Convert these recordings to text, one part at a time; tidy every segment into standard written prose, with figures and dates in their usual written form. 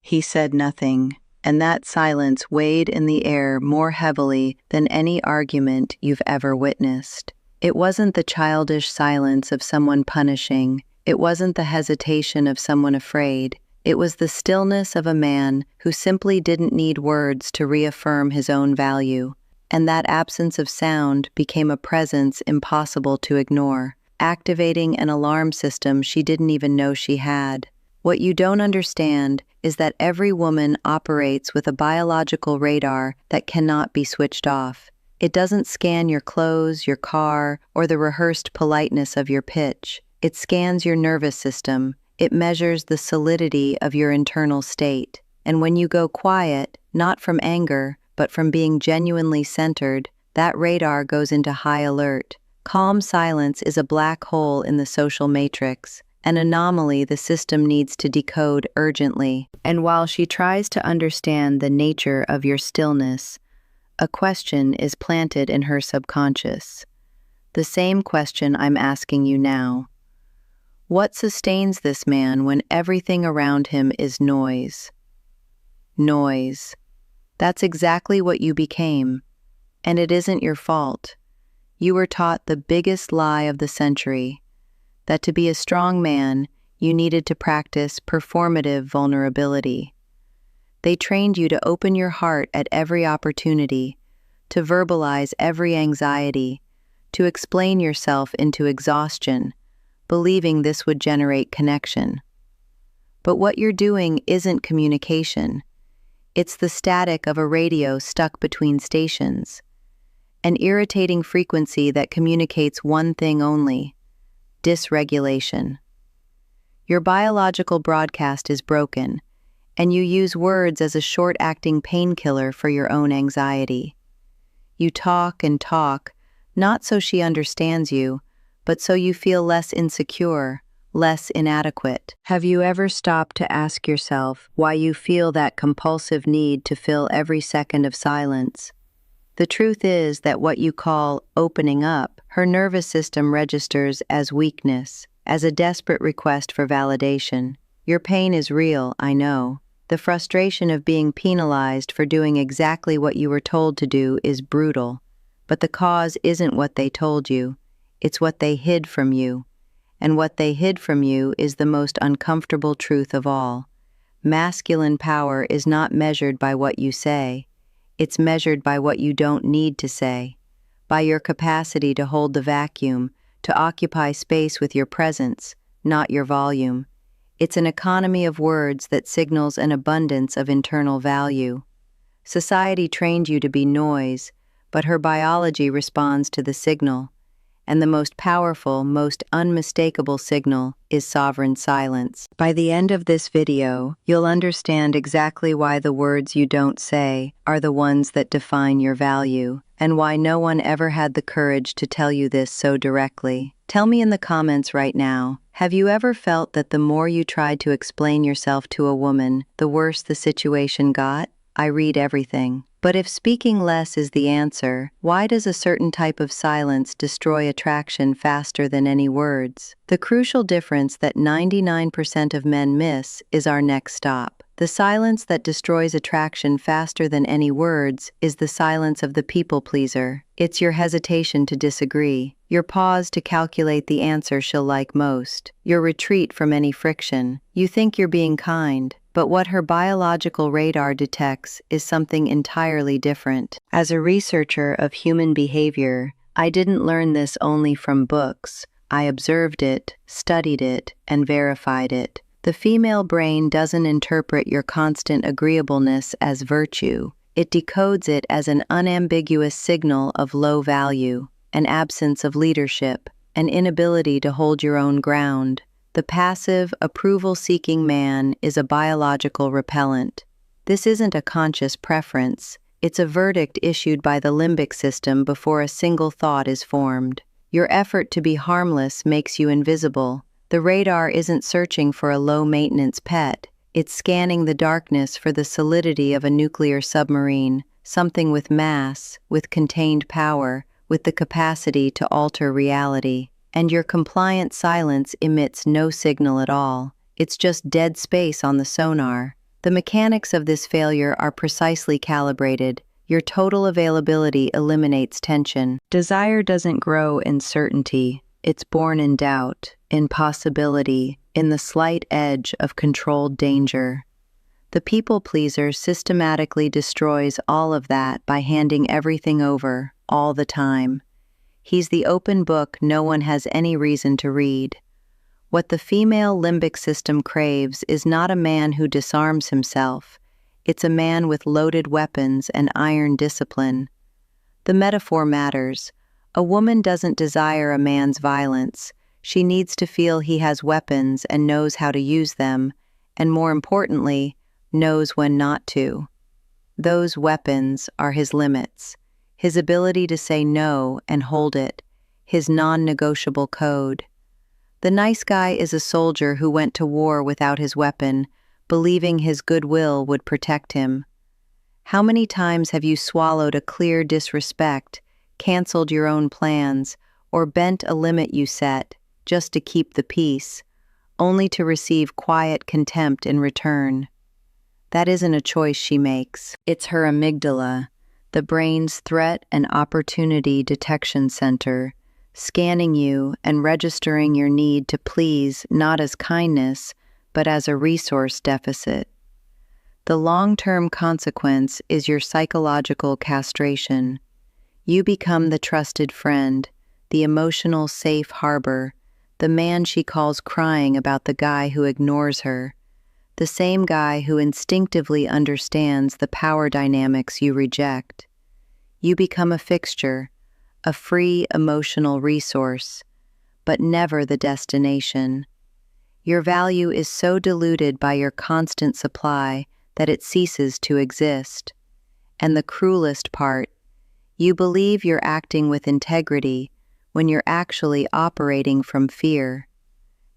He said nothing, and that silence weighed in the air more heavily than any argument you've ever witnessed. It wasn't the childish silence of someone punishing. It wasn't the hesitation of someone afraid. It was the stillness of a man who simply didn't need words to reaffirm his own value. And that absence of sound became a presence impossible to ignore, activating an alarm system she didn't even know she had. What you don't understand is that every woman operates with a biological radar that cannot be switched off. It doesn't scan your clothes, your car, or the rehearsed politeness of your pitch. It scans your nervous system. It measures the solidity of your internal state. And when you go quiet, not from anger, but from being genuinely centered, that radar goes into high alert. Calm silence is a black hole in the social matrix, an anomaly the system needs to decode urgently. And while she tries to understand the nature of your stillness, a question is planted in her subconscious. The same question I'm asking you now. What sustains this man when everything around him is noise? Noise. That's exactly what you became, and it isn't your fault. You were taught the biggest lie of the century, that to be a strong man, you needed to practice performative vulnerability. They trained you to open your heart at every opportunity, to verbalize every anxiety, to explain yourself into exhaustion, believing this would generate connection. But what you're doing isn't communication. It's the static of a radio stuck between stations, an irritating frequency that communicates one thing only: dysregulation. Your biological broadcast is broken, and you use words as a short-acting painkiller for your own anxiety. You talk and talk, not so she understands you, but so you feel less insecure, less inadequate. Have you ever stopped to ask yourself why you feel that compulsive need to fill every second of silence? The truth is that what you call opening up, her nervous system registers as weakness, as a desperate request for validation. Your pain is real, I know. The frustration of being penalized for doing exactly what you were told to do is brutal. But the cause isn't what they told you, it's what they hid from you. And what they hid from you is the most uncomfortable truth of all. Masculine power is not measured by what you say. It's measured by what you don't need to say, by your capacity to hold the vacuum, to occupy space with your presence, not your volume. It's an economy of words that signals an abundance of internal value. Society trained you to be noise, but her biology responds to the signal. And the most powerful, most unmistakable signal is sovereign silence. By the end of this video, you'll understand exactly why the words you don't say are the ones that define your value, and why no one ever had the courage to tell you this so directly. Tell me in the comments right now, have you ever felt that the more you tried to explain yourself to a woman, the worse the situation got? I read everything. But if speaking less is the answer, why does a certain type of silence destroy attraction faster than any words? The crucial difference that 99% of men miss is our next stop. The silence that destroys attraction faster than any words is the silence of the people pleaser. It's your hesitation to disagree, your pause to calculate the answer she'll like most, your retreat from any friction. You think you're being kind, but what her biological radar detects is something entirely different. As a researcher of human behavior, I didn't learn this only from books. I observed it, studied it, and verified it. The female brain doesn't interpret your constant agreeableness as virtue. It decodes it as an unambiguous signal of low value, an absence of leadership, an inability to hold your own ground. The passive, approval-seeking man is a biological repellent. This isn't a conscious preference. It's a verdict issued by the limbic system before a single thought is formed. Your effort to be harmless makes you invisible. The radar isn't searching for a low-maintenance pet. It's scanning the darkness for the solidity of a nuclear submarine, something with mass, with contained power, with the capacity to alter reality. And your compliant silence emits no signal at all. It's just dead space on the sonar. The mechanics of this failure are precisely calibrated. Your total availability eliminates tension. Desire doesn't grow in certainty. It's born in doubt, in possibility, in the slight edge of controlled danger. The people pleaser systematically destroys all of that by handing everything over, all the time. He's the open book no one has any reason to read. What the female limbic system craves is not a man who disarms himself. It's a man with loaded weapons and iron discipline. The metaphor matters. A woman doesn't desire a man's violence. She needs to feel he has weapons and knows how to use them, and more importantly, knows when not to. Those weapons are his limits, his ability to say no and hold it, his non-negotiable code. The nice guy is a soldier who went to war without his weapon, believing his goodwill would protect him. How many times have you swallowed a clear disrespect, canceled your own plans, or bent a limit you set, just to keep the peace, only to receive quiet contempt in return? That isn't a choice she makes. It's her amygdala, the brain's threat and opportunity detection center, scanning you and registering your need to please not as kindness, but as a resource deficit. The long-term consequence is your psychological castration. You become the trusted friend, the emotional safe harbor, the man she calls crying about the guy who ignores her, the same guy who instinctively understands the power dynamics you reject. You become a fixture, a free emotional resource, but never the destination. Your value is so diluted by your constant supply that it ceases to exist. And the cruelest part, you believe you're acting with integrity when you're actually operating from fear.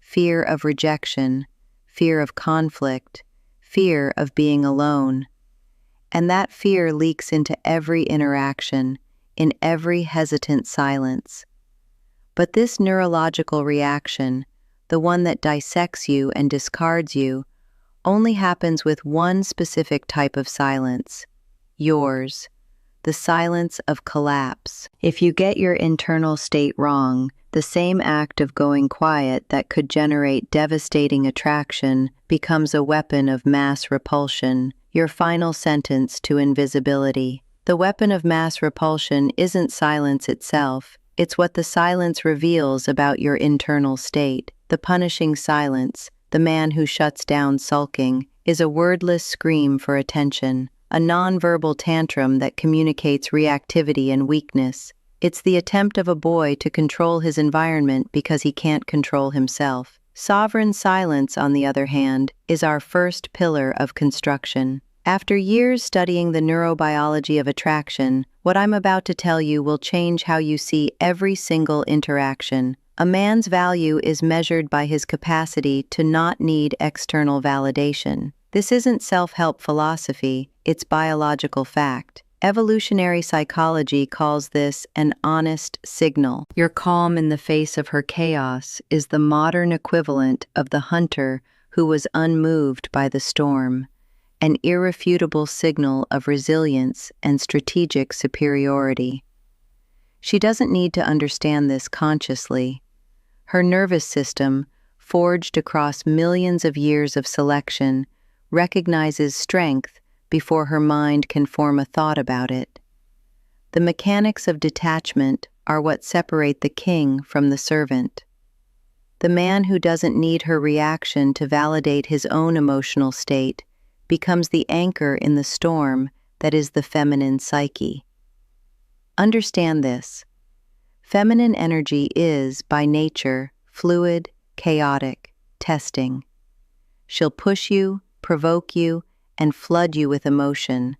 Fear of rejection, fear of conflict, fear of being alone. And that fear leaks into every interaction, in every hesitant silence. But this neurological reaction, the one that dissects you and discards you, only happens with one specific type of silence, yours, the silence of collapse. If you get your internal state wrong, the same act of going quiet that could generate devastating attraction becomes a weapon of mass repulsion, your final sentence to invisibility. The weapon of mass repulsion isn't silence itself, it's what the silence reveals about your internal state. The punishing silence, the man who shuts down sulking, is a wordless scream for attention, a nonverbal tantrum that communicates reactivity and weakness. It's the attempt of a boy to control his environment because he can't control himself. Sovereign silence, on the other hand, is our first pillar of construction. After years studying the neurobiology of attraction, what I'm about to tell you will change how you see every single interaction. A man's value is measured by his capacity to not need external validation. This isn't self-help philosophy, it's biological fact. Evolutionary psychology calls this an honest signal. Your calm in the face of her chaos is the modern equivalent of the hunter who was unmoved by the storm, an irrefutable signal of resilience and strategic superiority. She doesn't need to understand this consciously. Her nervous system, forged across millions of years of selection, recognizes strength before her mind can form a thought about it. The mechanics of detachment are what separate the king from the servant. The man who doesn't need her reaction to validate his own emotional state becomes the anchor in the storm that is the feminine psyche. Understand this. Feminine energy is, by nature, fluid, chaotic, testing. She'll push you, provoke you, and flood you with emotion,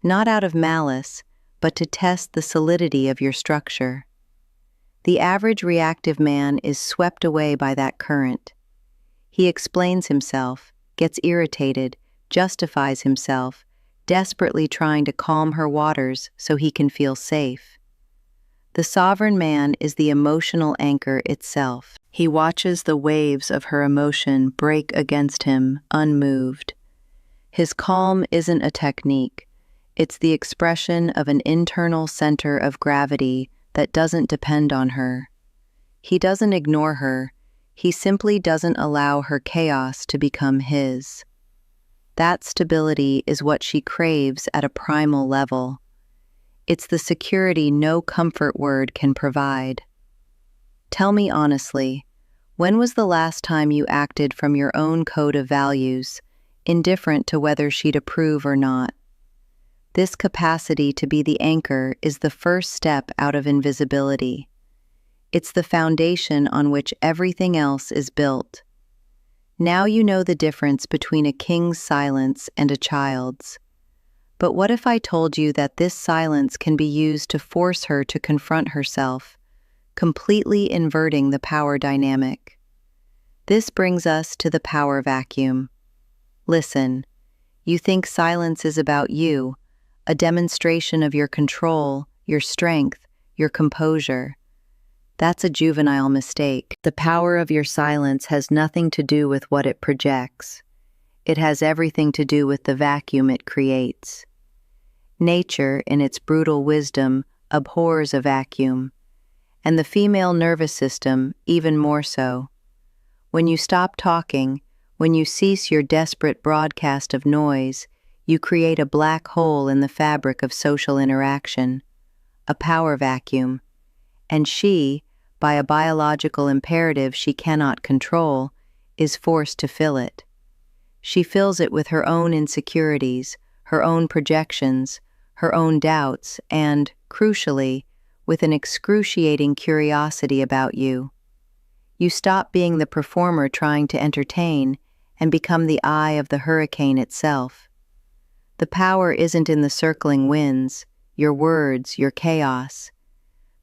not out of malice, but to test the solidity of your structure. The average reactive man is swept away by that current. He explains himself, gets irritated, justifies himself, desperately trying to calm her waters so he can feel safe. The sovereign man is the emotional anchor itself. He watches the waves of her emotion break against him, unmoved. His calm isn't a technique. It's the expression of an internal center of gravity that doesn't depend on her. He doesn't ignore her. He simply doesn't allow her chaos to become his. That stability is what she craves at a primal level. It's the security no comfort word can provide. Tell me honestly, when was the last time you acted from your own code of values, indifferent to whether she'd approve or not? This capacity to be the anchor is the first step out of invisibility. It's the foundation on which everything else is built. Now you know the difference between a king's silence and a child's. But what if I told you that this silence can be used to force her to confront herself, completely inverting the power dynamic? This brings us to the power vacuum. Listen, you think silence is about you, a demonstration of your control, your strength, your composure. That's a juvenile mistake. The power of your silence has nothing to do with what it projects. It has everything to do with the vacuum it creates. Nature, in its brutal wisdom, abhors a vacuum, and the female nervous system even more so. When you stop talking, when you cease your desperate broadcast of noise, you create a black hole in the fabric of social interaction, a power vacuum, and she, by a biological imperative she cannot control, is forced to fill it. She fills it with her own insecurities, her own projections, her own doubts, and, crucially, with an excruciating curiosity about you. You stop being the performer trying to entertain and become the eye of the hurricane itself. The power isn't in the circling winds, your words, your chaos.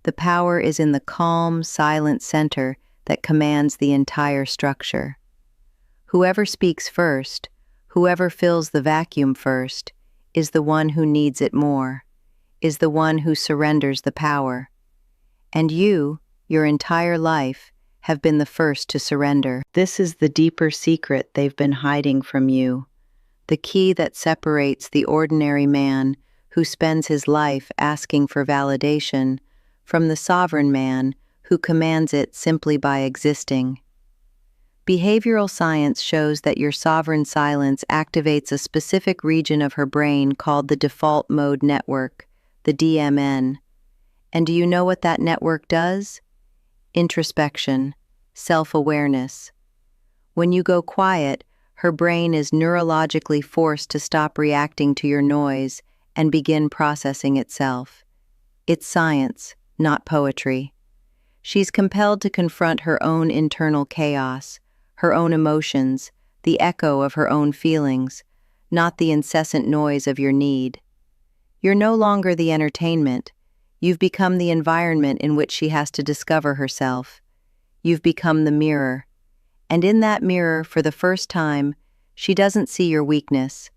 The power is in the calm, silent center that commands the entire structure. Whoever speaks first, whoever fills the vacuum first, is the one who needs it more, is the one who surrenders the power. And you, your entire life, have been the first to surrender. This is the deeper secret they've been hiding from you, the key that separates the ordinary man who spends his life asking for validation from the sovereign man who commands it simply by existing. Behavioral science shows that your sovereign silence activates a specific region of her brain called the default mode network, the DMN. And do you know what that network does? Introspection, self-awareness. When you go quiet, her brain is neurologically forced to stop reacting to your noise and begin processing itself. It's science, not poetry. She's compelled to confront her own internal chaos, her own emotions, the echo of her own feelings, not the incessant noise of your need. You're no longer the entertainment. You've become the environment in which she has to discover herself. You've become the mirror. And in that mirror, for the first time, she doesn't see your weakness.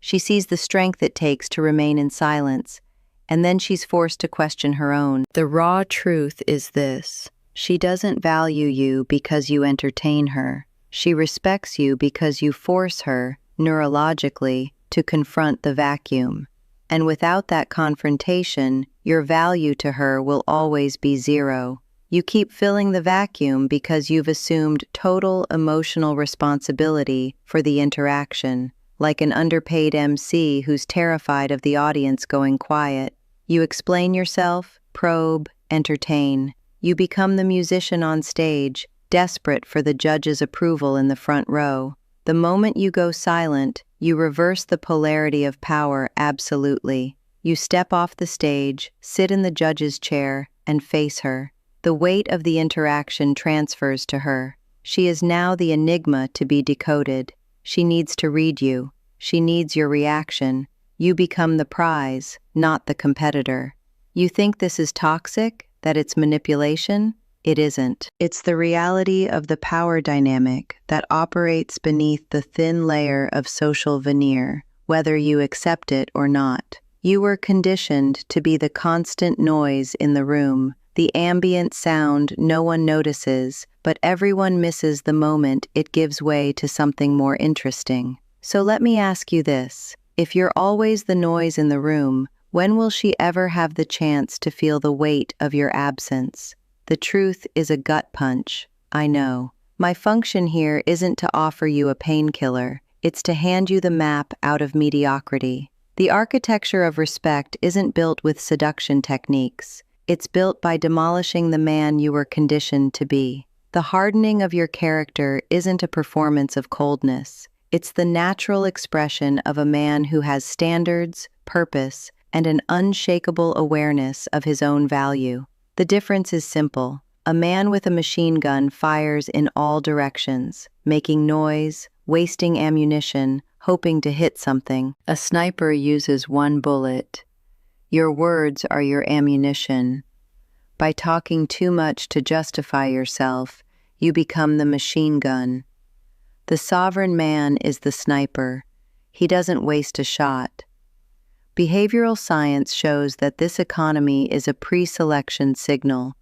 She sees the strength it takes to remain in silence, and then she's forced to question her own. The raw truth is this: she doesn't value you because you entertain her. She respects you because you force her, neurologically, to confront the vacuum. And without that confrontation, your value to her will always be zero. You keep filling the vacuum because you've assumed total emotional responsibility for the interaction, like an underpaid MC who's terrified of the audience going quiet. You explain yourself, probe, entertain. You become the musician on stage, desperate for the judge's approval in the front row. The moment you go silent, you reverse the polarity of power absolutely. You step off the stage, sit in the judge's chair, and face her. The weight of the interaction transfers to her. She is now the enigma to be decoded. She needs to read you. She needs your reaction. You become the prize, not the competitor. You think this is toxic, that it's manipulation? It isn't. It's the reality of the power dynamic that operates beneath the thin layer of social veneer, whether you accept it or not. You were conditioned to be the constant noise in the room, the ambient sound no one notices, but everyone misses the moment it gives way to something more interesting. So let me ask you this. If you're always the noise in the room, when will she ever have the chance to feel the weight of your absence? The truth is a gut punch, I know. My function here isn't to offer you a painkiller, it's to hand you the map out of mediocrity. The architecture of respect isn't built with seduction techniques. It's built by demolishing the man you were conditioned to be. The hardening of your character isn't a performance of coldness. It's the natural expression of a man who has standards, purpose, and an unshakable awareness of his own value. The difference is simple. A man with a machine gun fires in all directions, making noise, wasting ammunition, hoping to hit something. A sniper uses one bullet. Your words are your ammunition. By talking too much to justify yourself, you become the machine gun. The sovereign man is the sniper. He doesn't waste a shot. Behavioral science shows that this economy is a pre-selection signal.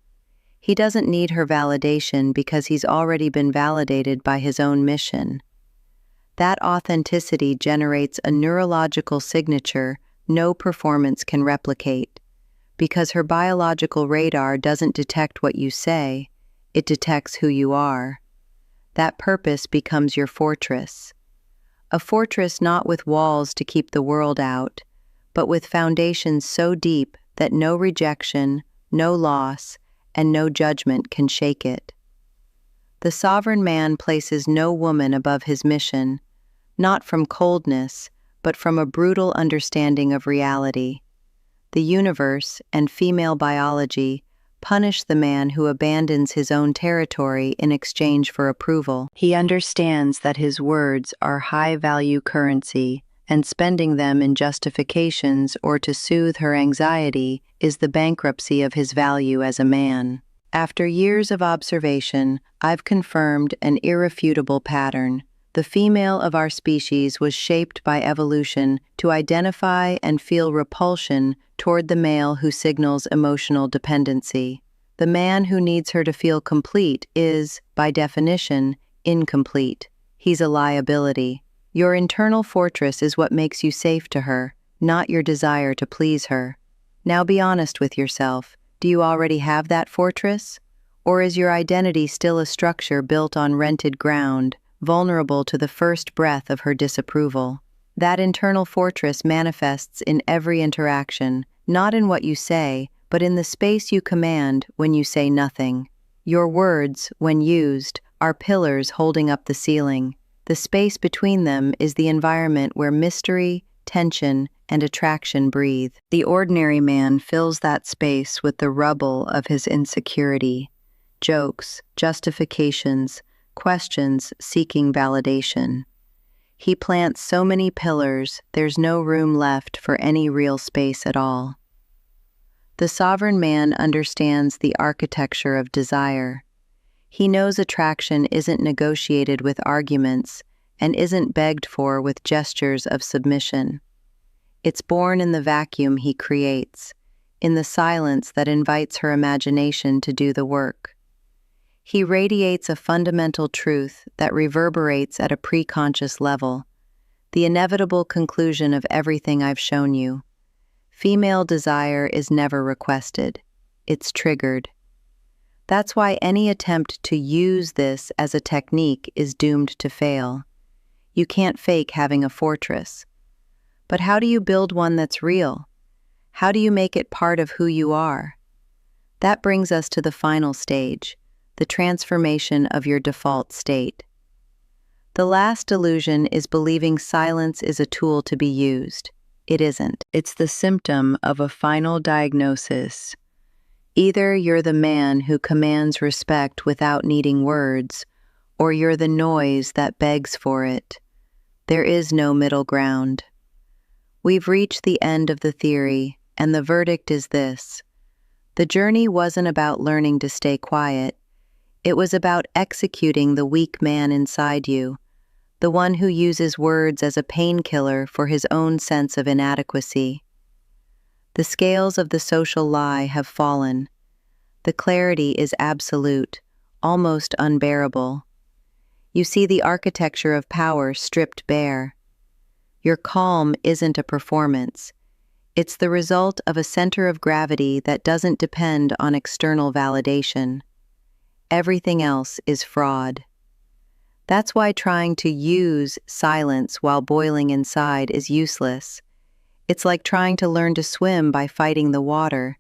He doesn't need her validation because he's already been validated by his own mission. That authenticity generates a neurological signature no performance can replicate. Because her biological radar doesn't detect what you say, it detects who you are. That purpose becomes your fortress. A fortress not with walls to keep the world out, but with foundations so deep that no rejection, no loss, and no judgment can shake it. The sovereign man places no woman above his mission, not from coldness, but from a brutal understanding of reality. The universe and female biology punish the man who abandons his own territory in exchange for approval. He understands that his words are high-value currency, and spending them in justifications or to soothe her anxiety is the bankruptcy of his value as a man. After years of observation, I've confirmed an irrefutable pattern. The female of our species was shaped by evolution to identify and feel repulsion toward the male who signals emotional dependency. The man who needs her to feel complete is, by definition, incomplete. He's a liability. Your internal fortress is what makes you safe to her, not your desire to please her. Now be honest with yourself. Do you already have that fortress? Or is your identity still a structure built on rented ground, vulnerable to the first breath of her disapproval? That internal fortress manifests in every interaction, not in what you say, but in the space you command when you say nothing. Your words, when used, are pillars holding up the ceiling. The space between them is the environment where mystery, tension, and attraction breathe. The ordinary man fills that space with the rubble of his insecurity, jokes, justifications, questions seeking validation. He plants so many pillars, there's no room left for any real space at all. The sovereign man understands the architecture of desire. He knows attraction isn't negotiated with arguments and isn't begged for with gestures of submission. It's born in the vacuum he creates, in the silence that invites her imagination to do the work. He radiates a fundamental truth that reverberates at a preconscious level, the inevitable conclusion of everything I've shown you. Female desire is never requested, it's triggered. That's why any attempt to use this as a technique is doomed to fail. You can't fake having a fortress. But how do you build one that's real? How do you make it part of who you are? That brings us to the final stage, the transformation of your default state. The last illusion is believing silence is a tool to be used. It isn't. It's the symptom of a final diagnosis. Either you're the man who commands respect without needing words, or you're the noise that begs for it. There is no middle ground. We've reached the end of the theory, and the verdict is this. The journey wasn't about learning to stay quiet. It was about executing the weak man inside you, the one who uses words as a painkiller for his own sense of inadequacy. The scales of the social lie have fallen. The clarity is absolute, almost unbearable. You see the architecture of power stripped bare. Your calm isn't a performance. It's the result of a center of gravity that doesn't depend on external validation. Everything else is fraud. That's why trying to use silence while boiling inside is useless. It's like trying to learn to swim by fighting the water.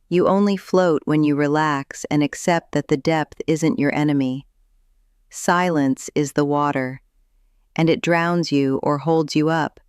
You only float when you relax and accept that the depth isn't your enemy. Silence is the water, and it drowns you or holds you up,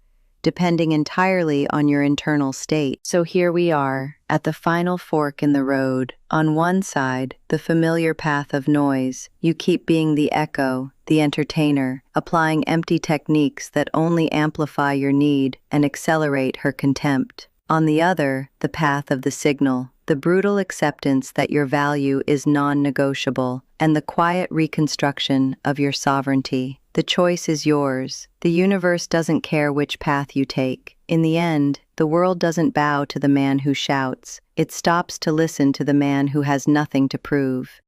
depending entirely on your internal state. So here we are, at the final fork in the road. On one side, the familiar path of noise. You keep being the echo, the entertainer, applying empty techniques that only amplify your need and accelerate her contempt. On the other, the path of the signal, the brutal acceptance that your value is non-negotiable, and the quiet reconstruction of your sovereignty. The choice is yours. The universe doesn't care which path you take. In the end, the world doesn't bow to the man who shouts. It stops to listen to the man who has nothing to prove.